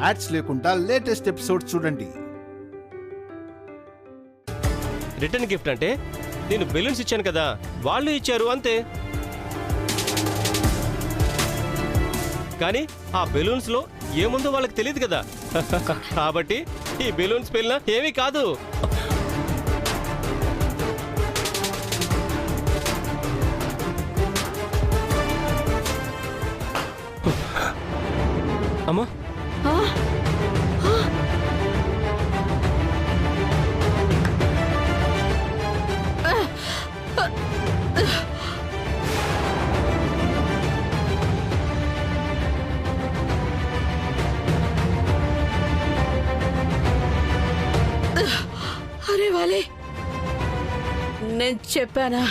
Ads లేకుండా latest episode చూడండి. Return gift అంటే నేను బెలూన్స్ ఇచ్చాను కదా, వాళ్ళు ఇచ్చారు అంతే. కానీ ఆ బెలూన్స్ లో ఏముందో వాళ్ళకి తెలియదు కదా, కాబట్టి ఈ బెలూన్స్ పిల్ల ఏమీ కాదు. అమ్మా అరే వాలే, నేను చెప్పానా?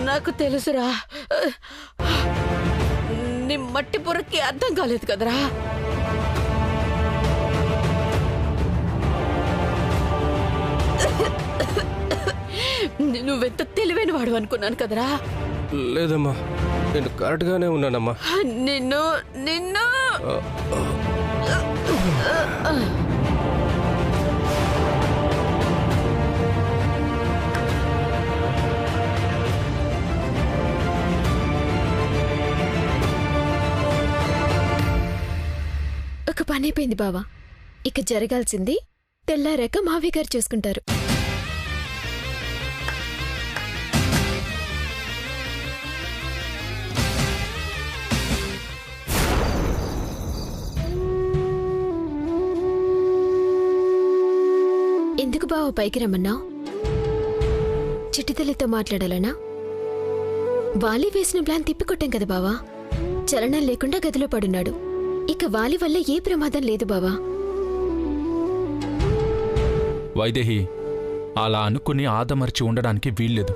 నాకు తెలుసురా, నీ మట్టి పొరకి అర్థం కాలేదు కదరా. నువ్వెంత తెలివైన వాడు అనుకున్నాను కదరా. లేదమ్మా, నేను కరెక్ట్ గానే ఉన్నానమ్మా. నిన్ను నిన్ను ఒక పని అయిపోయింది బావా. ఇక జరగాల్సింది తెల్లారాక మావి గారు చూసుకుంటారు. ఎందుకు బావ పైకి రమ్మన్నావు? చిట్టితల్లితో మాట్లాడాలనా? వాలి వేసిన ప్లాన్ తిప్పికొట్టాం కదా బావా. చలనం లేకుండా గదిలో పడున్నాడు. ఇక వాలి వల్ల ఏ ప్రమాదం లేదు బావా. వైదేహి, అలా అనుకుని ఆదమర్చి ఉండడానికి వీల్లేదు.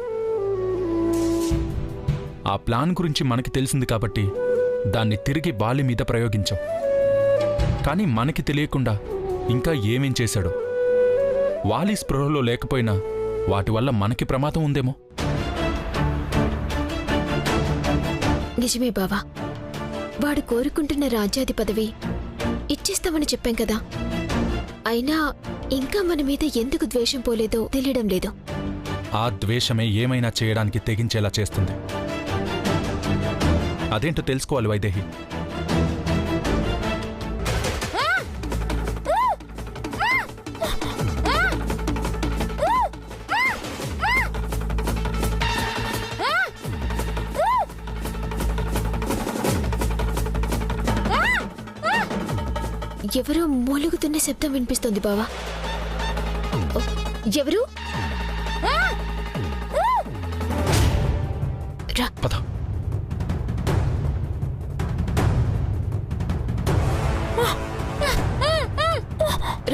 ఆ ప్లాన్ గురించి మనకి తెలిసింది కాబట్టి దాన్ని తిరిగి వాలి మీద ప్రయోగించాం. కానీ మనకి తెలియకుండా ఇంకా ఏమేం చేశాడో. వాలి స్పృహలో లేకపోయినా వాటి వల్ల మనకి ప్రమాదం ఉందేమో. నిజమే బావా, వాడు కోరుకుంటున్న రాజ్యాధి పదవి ఇచ్చేస్తామని చెప్పాం కదా. అయినా ఇంకా మన మీద ఎందుకు ద్వేషం పోలేదో తెలియడం లేదు. ఆ ద్వేషమే ఏమైనా చేయడానికి తెగించేలా చేస్తుంది. అదేంటో తెలుసుకోవాలి వైదేహి. ఎవరో మూలుగుతున్న శబ్దం వినిపిస్తోంది బావా. ఎవరు? పద.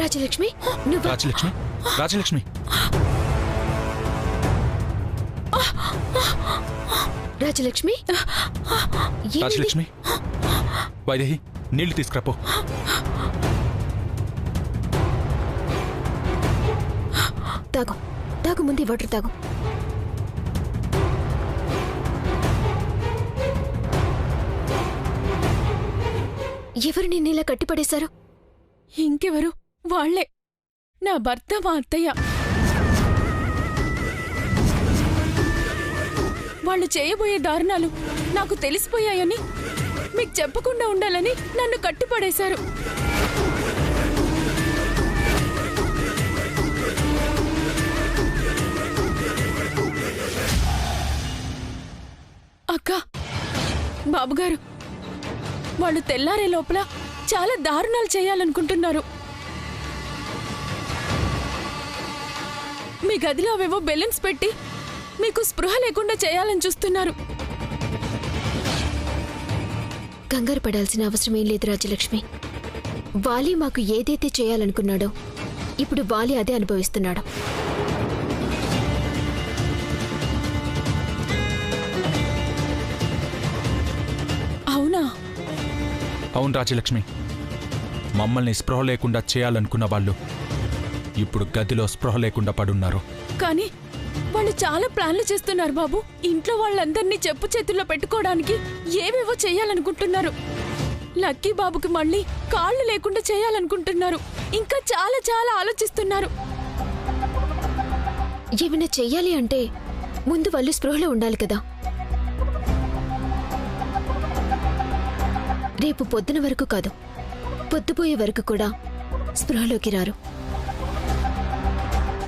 రాజలక్ష్మి, నువ్వు? రాజలక్ష్మి, రాజలక్ష్మి, రాజలక్ష్మి, రాజలక్ష్మి. వైదేహి, నీళ్లు తీసుకురాపో. తాగు, తాగు, ముందు వాటర్ తాగు. ఎవరు నిన్నిలా కట్టిపడేశారు? ఇంకెవరు? వాళ్లే, నా భర్త, మా అత్తయ్య. వాళ్ళు చేయబోయే దారుణాలు నాకు తెలిసిపోయాయని, మీకు చెప్పకుండా ఉండాలని నన్ను కట్టిపడేశారు. అక్క, బాబుగారు, వాళ్ళు తెల్లారే లోపల చాలా దారుణాలు చేయాలనుకుంటున్నారు. మీ గదిలో అవేవో బెలూన్స్ పెట్టి మీకు స్పృహ లేకుండా చేయాలని చూస్తున్నారు. కంగారు పడాల్సిన అవసరం ఏం లేదు రాజలక్ష్మి. వాలి మాకు ఏదైతే చేయాలనుకున్నాడో ఇప్పుడు వాలి అదే అనుభవిస్తున్నాడు. అవునా? అవును రాజలక్ష్మి, మమ్మల్ని స్పృహ లేకుండా చేయాలనుకున్న వాళ్ళు ఇప్పుడు గదిలో స్పృహ లేకుండా పడున్నారు. కానీ వాళ్ళు చాలా ప్లాన్లు చేస్తున్నారు బాబు. ఇంట్లో వాళ్ళందరినీ చెప్పు చేతుల్లో పెట్టుకోవడానికి ఏవేవో చేయాలనుకుంటున్నారు. లక్కీ బాబుకి మళ్ళీ కాళ్ళు లేకుండా చేయాలనుకుంటున్నారు. ఇంకా చాలా చాలా ఆలోచిస్తున్నారు. ఏమైనా చెయ్యాలి అంటే ముందు వాళ్ళు స్పృహలో ఉండాలి కదా. రేపు పొద్దున వరకు కాదు, పొద్దుపోయే వరకు కూడా స్పృహలోకి రారు.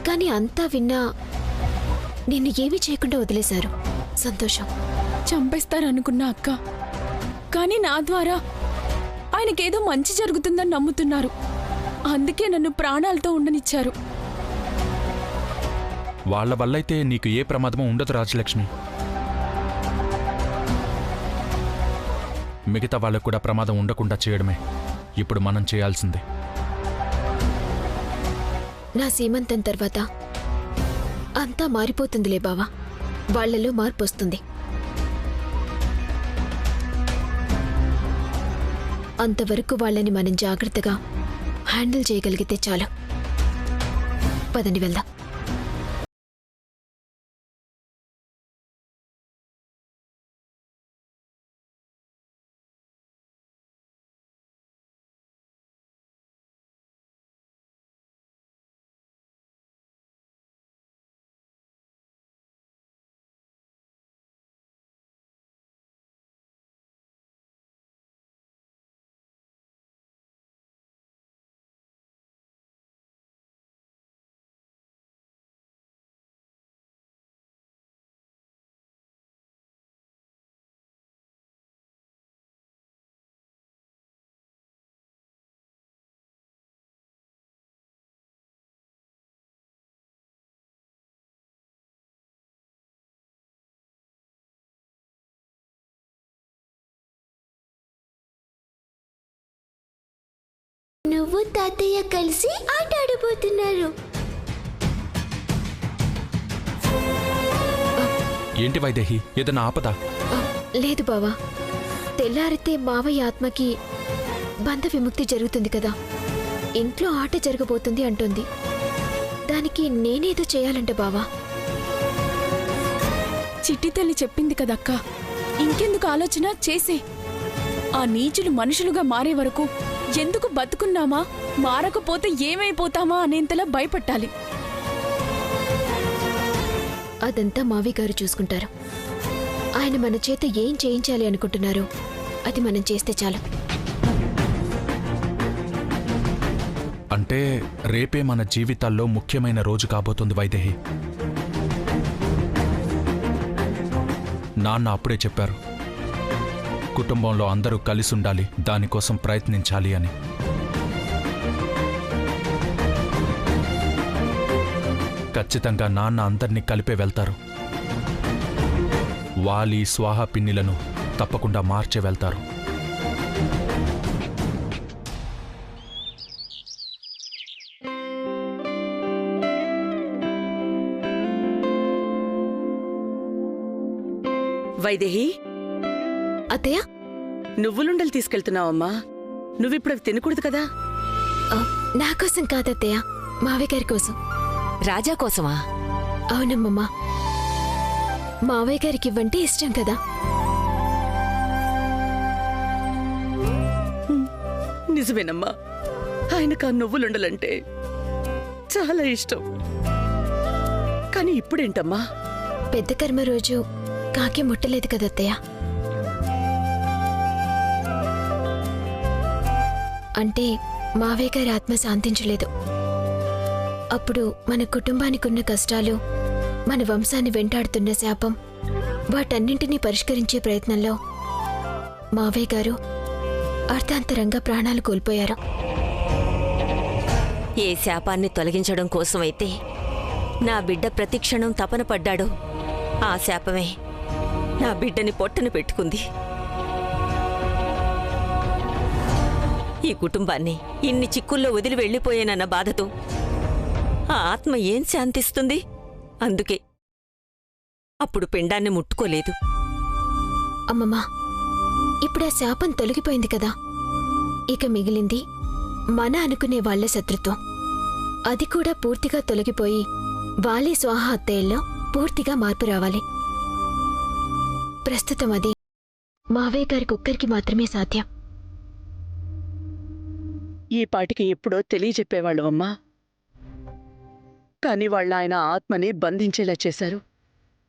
కానీ అంతా విన్నా నిన్ను ఏమీ చేయకుండా వదిలేశారు. సంతోషం. చంపేస్తారనుకున్న అక్క, కానీ నా ద్వారా ఆయనకేదో మంచి జరుగుతుందని నమ్ముతున్నారు. అందుకే నన్ను ప్రాణాలతో ఉండనిచ్చారు. వాళ్ళ వల్లైతే నీకు ఏ ప్రమాదమూ ఉండదు రాజలక్ష్మి. మిగతా వాళ్ళకు కూడా ప్రమాదం ఉండకుండా చేయడమే ఇప్పుడు మనం చేయాల్సిందే. నా సీమంతం తర్వాత అంతా మారిపోతుందిలే బావా. వాళ్లలో మార్పు వస్తుంది. అంతవరకు వాళ్ళని మనం జాగ్రత్తగా హ్యాండిల్ చేయగలిగితే చాలు. పదండి వెళ్దాం. నువ్వు తాతయ్య కలిసి ఆట ఆడబోతున్నారు. ఏంటి వైదేహి, ఏదైనా ఆపదా? లేదు బావా, తెల్లారితే మావయ్య ఆత్మకి బంధ విముక్తి జరుగుతుంది కదా. ఇంట్లో ఆట జరగబోతుంది అంటుంది. దానికి నేనేదో చేయాలంట బావా. చిట్టి తల్లి చెప్పింది కదక్క, ఇంకెందుకు ఆలోచన చేసే. ఆ నీచులు మనుషులుగా మారే వరకు ఎందుకు బతుకున్నామా, మారకపోతే ఏమైపోతామా అనేంతలా భయపట్టాలి. అదంతా మావయ్య గారు చూసుకుంటారు. ఆయన మన చేత ఏం చేయించాలి అనుకుంటున్నారో అది మనం చేస్తే చాలు. అంటే రేపే మన జీవితాల్లో ముఖ్యమైన రోజు కాబోతుంది వైదేహి. నాన్న అప్పుడే చెప్పారు, కుటుంబంలో అందరూ కలిసి ఉండాలి, దానికోసం ప్రయత్నించాలి అని. ఖచ్చితంగా నాన్న అందర్నీ కలిపే వెళ్తారు. వాలి స్వాహ పిన్నిలను తప్పకుండా మార్చే వెళ్తారు. వైదేహి, అత్తయ్య, నువ్వులుండలు తీసుకెళ్తున్నావమ్మా. నువ్విప్పుడు అవి తినకూడదు కదా. నా కోసం కాదత్తయ్య, మావయ్య గారి కోసం. రాజా కోసమా? అవునమ్మమ్మా, మావయ్య గారికి ఇవ్వంటే ఇష్టం కదా. నిజమేనమ్మా, ఆయనకు ఆ నువ్వులుండలంటే చాలా ఇష్టం. కానీ ఇప్పుడేంటమ్మా? పెద్ద కర్మ రోజు కాకి ముట్టలేదు కదత్తయ్య. అంటే మావయ్య గారి ఆత్మ శాంతించలేదు. అప్పుడు మన కుటుంబానికి ఉన్న కష్టాలు, మన వంశాన్ని వెంటాడుతున్న శాపం, వాటన్నింటినీ పరిష్కరించే ప్రయత్నంలో మావయ్య గారు అర్థాంతరంగా ప్రాణాలు కోల్పోయారు. ఏ శాపాన్ని తొలగించడం కోసమైతే నా బిడ్డ ప్రతిక్షణం తపన పడ్డాడో ఆ శాపమే నా బిడ్డని పొట్టన పెట్టుకుంది. ఈ కుటుంబాన్ని ఇన్ని చిక్కుల్లో వదిలి వెళ్ళిపోయానన్న బాధతో ఆ ఆత్మ ఏం శాంతిస్తుంది? అందుకే అప్పుడు పిండాన్ని ముట్టుకోలేదు. అమ్మమ్మా, ఇప్పుడు ఆ శాపం తొలగిపోయింది కదా. ఇక మిగిలింది మన అనుకునే వాళ్ల శత్రుత్వం. అది కూడా పూర్తిగా తొలగిపోయి వాలి స్వాహ అత్తయ్యల్లో పూర్తిగా మార్పు రావాలి. ప్రస్తుతం అది మావయ్య గారికి ఒక్కరికి మాత్రమే సాధ్యం. ఈ పాటికి ఎప్పుడో తెలియజెప్పేవాళ్ళు అమ్మా. కాని వాళ్ళు ఆయన ఆత్మని బంధించేలా చేశారు.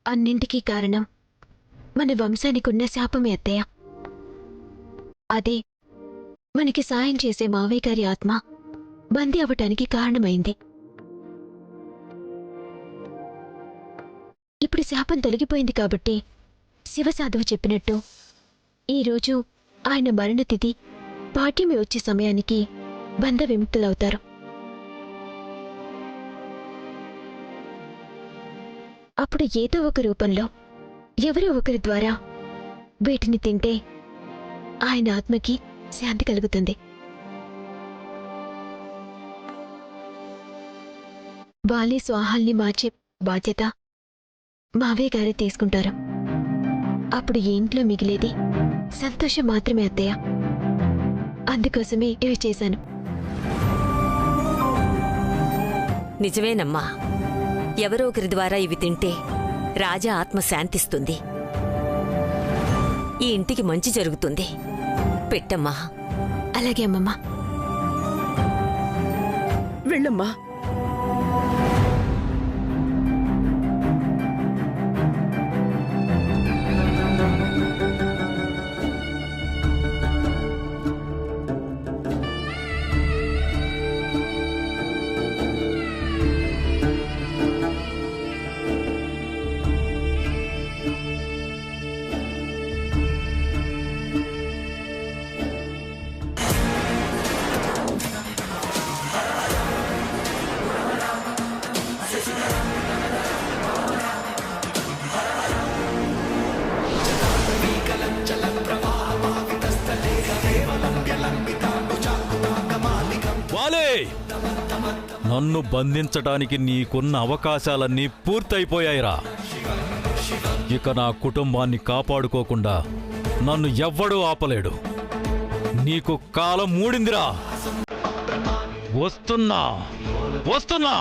అన్నింటికీ కారణం మన వంశానికున్న శాపమే అత్తయ్య. అదే మనకి సాయం చేసే మావయ్య గారి ఆత్మ బందీ అవ్వటానికి కారణమైంది. ఇప్పుడు శాపం తొలగిపోయింది కాబట్టి శివసాధువు చెప్పినట్టు ఈరోజు ఆయన మరణతిథి పాఠ్యమి వచ్చే సమయానికి బంధ విముక్తులవుతారు. అప్పుడు ఏదో ఒక రూపంలో ఎవరో ఒకరి ద్వారా వీటిని తింటే ఆయన ఆత్మకి శాంతి కలుగుతుంది. వాలి స్వాహాల్ని మార్చే బాధ్యత మావయ్య గారే తీసుకుంటారు. అప్పుడు ఈ ఇంట్లో మిగిలేది సంతోషం మాత్రమే అత్తయ్య. అందుకోసమే ఇవి చేశాను. నిజమేనమ్మా, ఎవరో ఒకరి ద్వారా ఇవి తింటే రాజా ఆత్మ శాంతిస్తుంది, ఈ ఇంటికి మంచి జరుగుతుంది. పెట్టమ్మా. అలాగే అమ్మమ్మ. వెళ్ళమ్మా. నన్ను బంధించడానికి నీకున్న అవకాశాలన్నీ పూర్తయిపోయాయిరా. ఇక నా కుటుంబాన్ని కాపాడుకోకుండా నన్ను ఎవ్వడూ ఆపలేడు. నీకు కాలం మూడిందిరా. వస్తున్నా వస్తున్నా.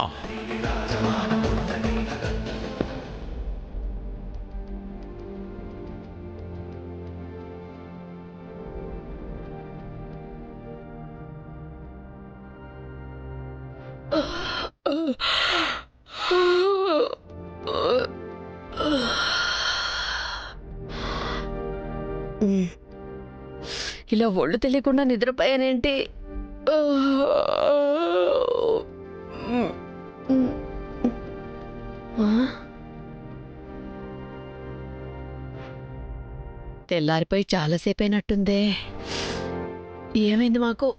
ఇలా ఒళ్ళు తెలియకుండా నిద్రపోయానేంటి? తెల్లారిపోయి చాలాసేపైనట్టుందే. ఏమైంది మాకు?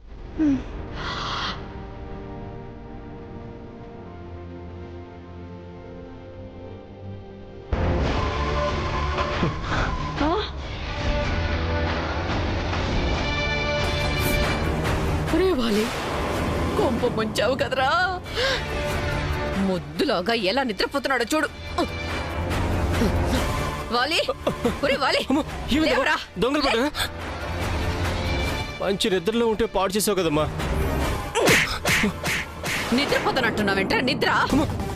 కొంప ముంచావు కదరా. ముద్దులాగా ఎలా నిద్రపోతున్నాడో చూడు. వాలి, వాలి, దొంగలు పడ్డా? మంచి నిద్రలో ఉంటే పాడు చేసావు కదమ్మా. నిద్రపోతానంటున్నావేంట? నిద్ర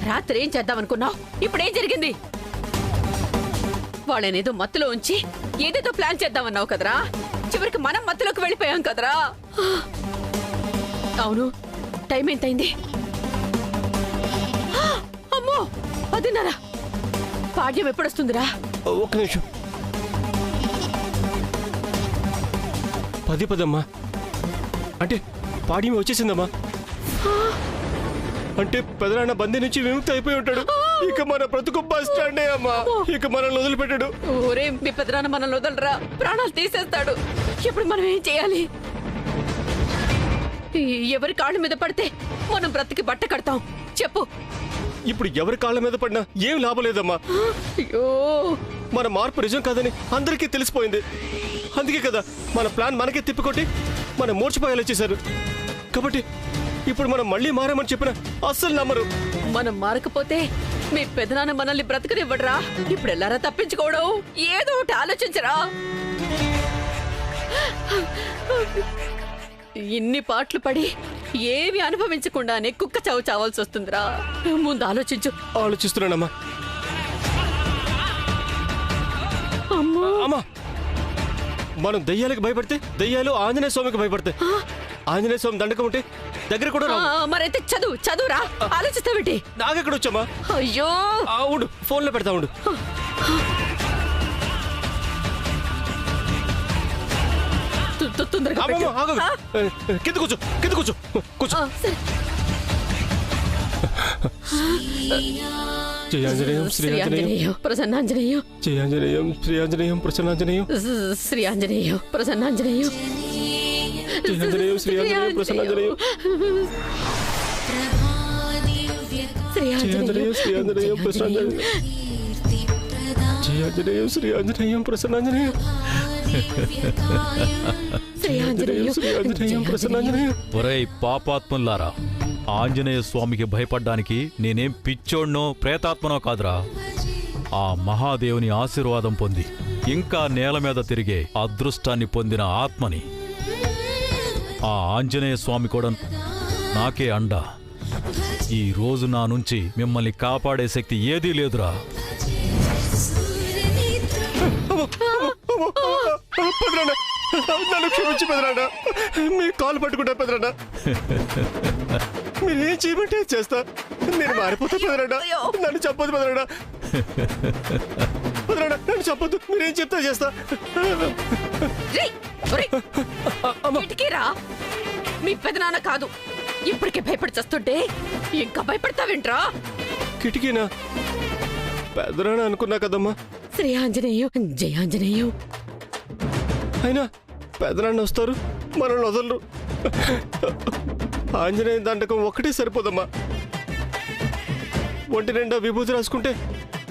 రాత్రి ఏం చేద్దామనుకున్నావు? ఇప్పుడేం జరిగింది? వాళ్ళనేదో మత్తులో ఉంచి ఏదేదో ప్లాన్ చేద్దామన్నావు కదరా. చివరికి మనం మత్తులోకి వెళ్ళిపోయాం కదరా. అవును, టైం ఎంతైంది? అమ్మో, 10:30. పాడ్యం ఎప్పుడొస్తుందిరా? ఒక్క నిమిషం. 10 అమ్మా. అంటే పాడ్యం వచ్చేసిందమ్మా. అంటే పెదనాన్న బందీ నుంచి విముక్తి అయిపోయి ఉంటాడు. ఇక మన బ్రతుకు బస్ స్టాండే అమ్మా. ఇక మనల్ని వదిలిపెట్టాడు. ఓరే, మీ పెదనాన్న మనల్ని వదలరా, ప్రాణాలు తీసేస్తాడు. ఇప్పుడు మనం ఏం చేయాలి? ఎవరి కాళ్ళ మీద పడితే మనం బ్రతికి బట్ట కడతాం చెప్పు. ఇప్పుడు ఎవరి కాళ్ళ మీద పడినా ఏం లాభం లేదమ్మా. అయ్యో, మన మార్పు నిజం కాదని అందరికీ తెలిసిపోయింది. అందుకే కదా మన ప్లాన్ మనకే తిప్పికొట్టి మనం మూర్చిపోయేలా చేశారు. కాబట్టి ఇప్పుడు మనం మళ్ళీ మారామని చెప్పిన అస్సలు నమ్మరు. మనం మారకపోతే మీ పెదనాన్న మనల్ని బ్రతకనివ్వడరా. ఇప్పుడు ఎల్లారా తప్పించుకోవడం? ఏదో ఒకటి ఆలోచించరా. ఇన్ని పాటలు పడి ఏవి అనుభవించకుండానే కుక్క చావు చావాల్సి వస్తుందిరా. ముందు ఆలోచించు. ఆలోచిస్తున్నానమ్మా. అమ్మా, మనం దయ్యాలకు భయపడితే దయ్యాలు ఆంజనేయ స్వామికి భయపడతాయి. ఆంజనేయ స్వామి దండకం ఉంటే దగ్గర కూడా రావు. మరైతే చదువురా ఆలోచిస్తావేంటి? నాకెక్కడ వచ్చామా? అయ్యో ఉండు, ఫోన్లో పెడతా ఉండు. తొందరగా అమ్మమ్మ, ఆగు. కింద కూర్చో, కింద కూర్చో, కూర్చో. సరే. జయ ఆంజనేయం శ్రీ ఆంజనేయం ప్రసన్నాంజనేయం జయ ఆంజనేయం శ్రీ ఆంజనేయం ప్రసన్నాంజనేయం శ్రీ ఆంజనేయం ప్రసన్నాంజనేయం జయ ఆంజనేయం శ్రీ ఆంజనేయం ప్రసన్నాంజనేయం శ్రీ జయ ఆంజనేయం శ్రీ ఆంజనేయం ప్రసన్నాంజనేయం జయ ఆంజనేయం శ్రీ ఆంజనేయం ప్రసన్నాంజనేయం శ్రీ ఆంజనేయం శ్రీ ఆంజనేయం ప్రసన్నాంజనేయం. ఒరేయ్ పాపాత్ములారా, ఆంజనేయ స్వామికి భయపడ్డానికి నేనేం పిచ్చోడ్నో ప్రేతాత్మనో కాదురా. ఆ మహాదేవుని ఆశీర్వాదం పొంది ఇంకా నేల మీద తిరిగే అదృష్టాన్ని పొందిన ఆత్మని. ఆ ఆంజనేయ స్వామి కూడా నాకే అండ. ఈ రోజు నా నుంచి మిమ్మల్ని కాపాడే శక్తి ఏదీ లేదురా. పెదరాడ, నన్ను క్షమించి పెదరాడ, మీ కాలు పట్టుకుంటా పెదరాడ. మీరేం చేయమంటే చేస్తా. నేను మారిపోతా పెదరాడ. నన్ను చెప్పొద్దు పెదరాడ. పెదరాడ, నన్ను చెప్పొద్దు. మీరేం చెప్తా చేస్తా. రా మీ పెదనాన్న కాదు. ఇప్పటికే భయపడి చస్తుంటే ఇంకా భయపడతావేంట్రా? కిటికీనా? పెదరాడ అనుకున్నా కదమ్మా. శ్రీ ఆంజనేయం జయ ఆంజనేయం. అయినా పెదనాన్న వస్తారు, మనల్ని వదలరు. ఆంజనేయ దండకం ఒక్కటే సరిపోదమ్మా. ఒంటి నిండా విభూతి రాసుకుంటే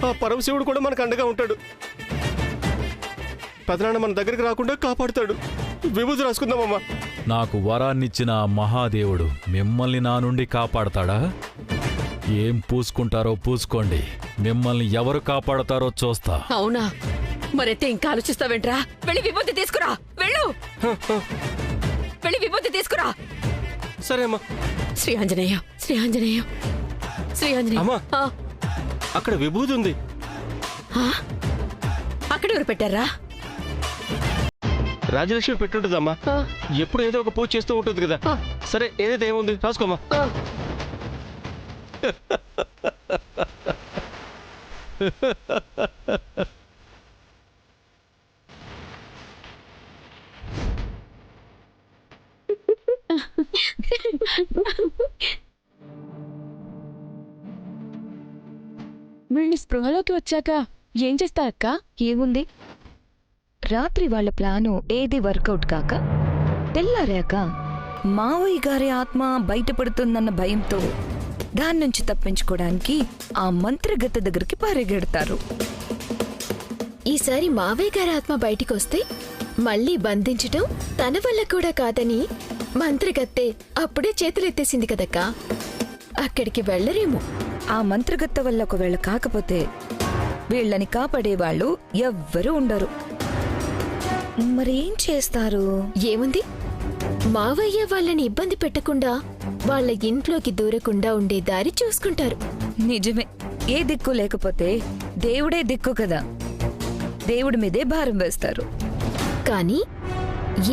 ఆ పరమశివుడు కూడా మనకు అండగా ఉంటాడు. పెదనాన్న మన దగ్గరికి రాకుండా కాపాడుతాడు. విభూతి రాసుకుందామమ్మా. నాకు వరాన్నిచ్చిన ఆ మహాదేవుడు మిమ్మల్ని నా నుండి కాపాడతాడా? ఏం పూసుకుంటారో పూసుకోండి, మిమ్మల్ని ఎవరు కాపాడతారో చూస్తా. అవునా? మరైతే ఇంకా ఆలోచిస్తావేంట్రా? వెళ్ళి విభూతి తీసుకురా. వెళ్ళు, వెళ్ళి విభూతి తీసుకురా. సరే అమ్మా. శ్రీ ఆంజనేయం శ్రీ ఆంజనేయం శ్రీ ఆంజనేయం. అమ్మా, అక్కడ విభూతి ఉంది. అక్కడ ఎవరు పెట్టారా? రాజలక్ష్మి పెట్టుంటుందమ్మా. ఎప్పుడు ఏదో ఒక పూజ చేస్తూ ఉంటుంది కదా. సరే, ఏదైతే ఏముంది రాసుకోమ్మా. వీళ్ళు స్పృహలోకి వచ్చాక ఏం చేస్తా అక్క? ఏముంది, రాత్రి వాళ్ళ ప్లాను ఏది వర్కౌట్ కాక తెల్లారాక మావయ్య గారి ఆత్మ బయటపడుతుందన్న భయంతో దాని నుంచి తప్పించుకోవడానికి ఆ మంత్రగత దగ్గరికి పరిగెడతారు. ఈసారి మావయ్య గారి ఆత్మ బయటికొస్తే మళ్ళీ బంధించటం తన వల్ల కూడా కాదని మంత్రగత్తె అప్పుడే చేతులెత్తేసింది కదక్కా. అక్కడికి వెళ్ళరేమో. ఆ మంత్రగత్త వల్ల ఒకవేళ కాకపోతే వీళ్ళని కాపాడేవాళ్ళు ఎవ్వరూ ఉండరు. మరేం చేస్తారు? ఏముంది, మావయ్య వాళ్ళని ఇబ్బంది పెట్టకుండా వాళ్ళ ఇంట్లోకి దూరకుండా ఉండే దారి చూసుకుంటారు. నిజమే, ఏ దిక్కు లేకపోతే దేవుడే దిక్కు కదా, దేవుడి మీదే భారం వేస్తారు. కానీ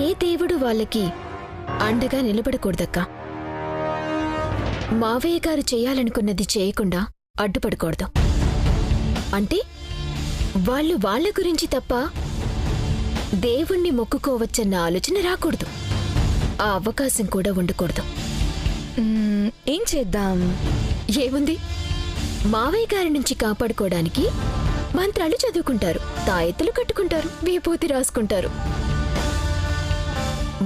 ఏ దేవుడు వాళ్ళకి అండగా నిలబడకూడదక్కా. మావయ్య గారు చేయాలనుకున్నది చేయకుండా అడ్డుపడకూడదు. అంటే వాళ్ళు వాళ్ళ గురించి తప్ప దేవుణ్ణి మొక్కుకోవచ్చన్న ఆలోచన రాకూడదు. ఆ అవకాశం కూడా ఉండకూడదు. ఏం చేద్దాం? ఏముంది, మావయ్య గారి నుంచి కాపాడుకోవడానికి మంత్రాలు చదువుకుంటారు, తాయెత్తులు కట్టుకుంటారు, విభూతి రాసుకుంటారు.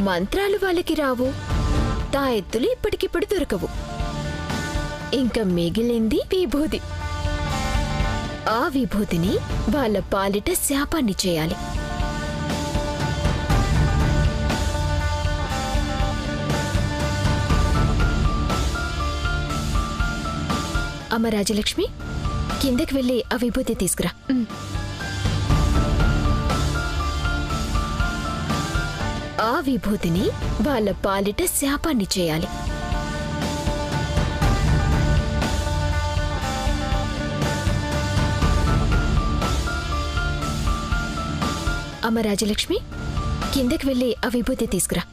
మంత్రాలు వాళ్ళకి రావు, తాయెత్తులు ఇప్పటికిప్పుడు దొరకవు. ఇంకా మిగిలింది విభూతి. ఆ విభూతిని వాళ్ళ పాలిట శాపాన్ని చేయాలి. అమ్మ రాజలక్ష్మి, కిందకి వెళ్ళి ఆ విభూతి తీసుకురా. ఆ విభూతిని వాళ్ళ పాలిట శాపాన్ని చేయాలి. అమ్మ రాజలక్ష్మి, కిందకి వెళ్ళి ఆ విభూతి తీసుకురా.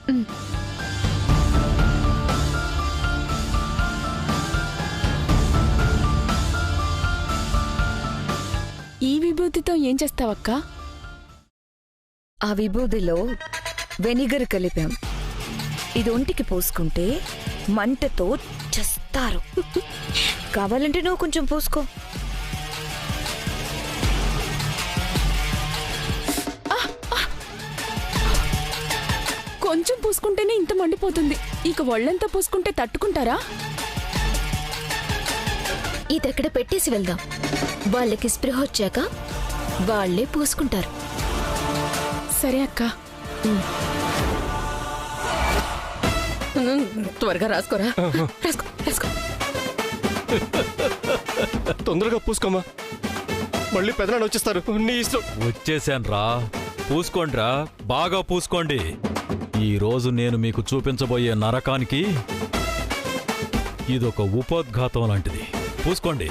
విభూతితో ఏం చేస్తావక్కా? ఆ విభూదిలో వెనిగర్ కలిపాం. ఇది ఒంటికి పోసుకుంటే మంటతో చస్తారు. కావాలంటే నువ్వు కొంచెం పోసుకో. కొంచెం పూసుకుంటేనే ఇంత మండిపోతుంది, ఇక ఒళ్ళంతా పూసుకుంటే తట్టుకుంటారా? ఇదెక్కడ పెట్టేసి వెళ్దాం. వాళ్ళకి స్పృహ వచ్చాక వాళ్లే పూసుకుంటారు. సరే అక్క. త్వరగా రాసుకోరా. రాసుకో రాసుకో. తొందరగా పూసుకోమా, మళ్ళీ పెదనాన్న వచ్చేస్తారు. నీ ఇష్టం. వచ్చేసాన్రా, పూసుకోండ్రా, బాగా పూసుకోండి. ఈ రోజు నేను మీకు చూపించబోయే నరకానికి ఇదొక ఉపోద్ఘాతం లాంటిది. పూసుకోండి.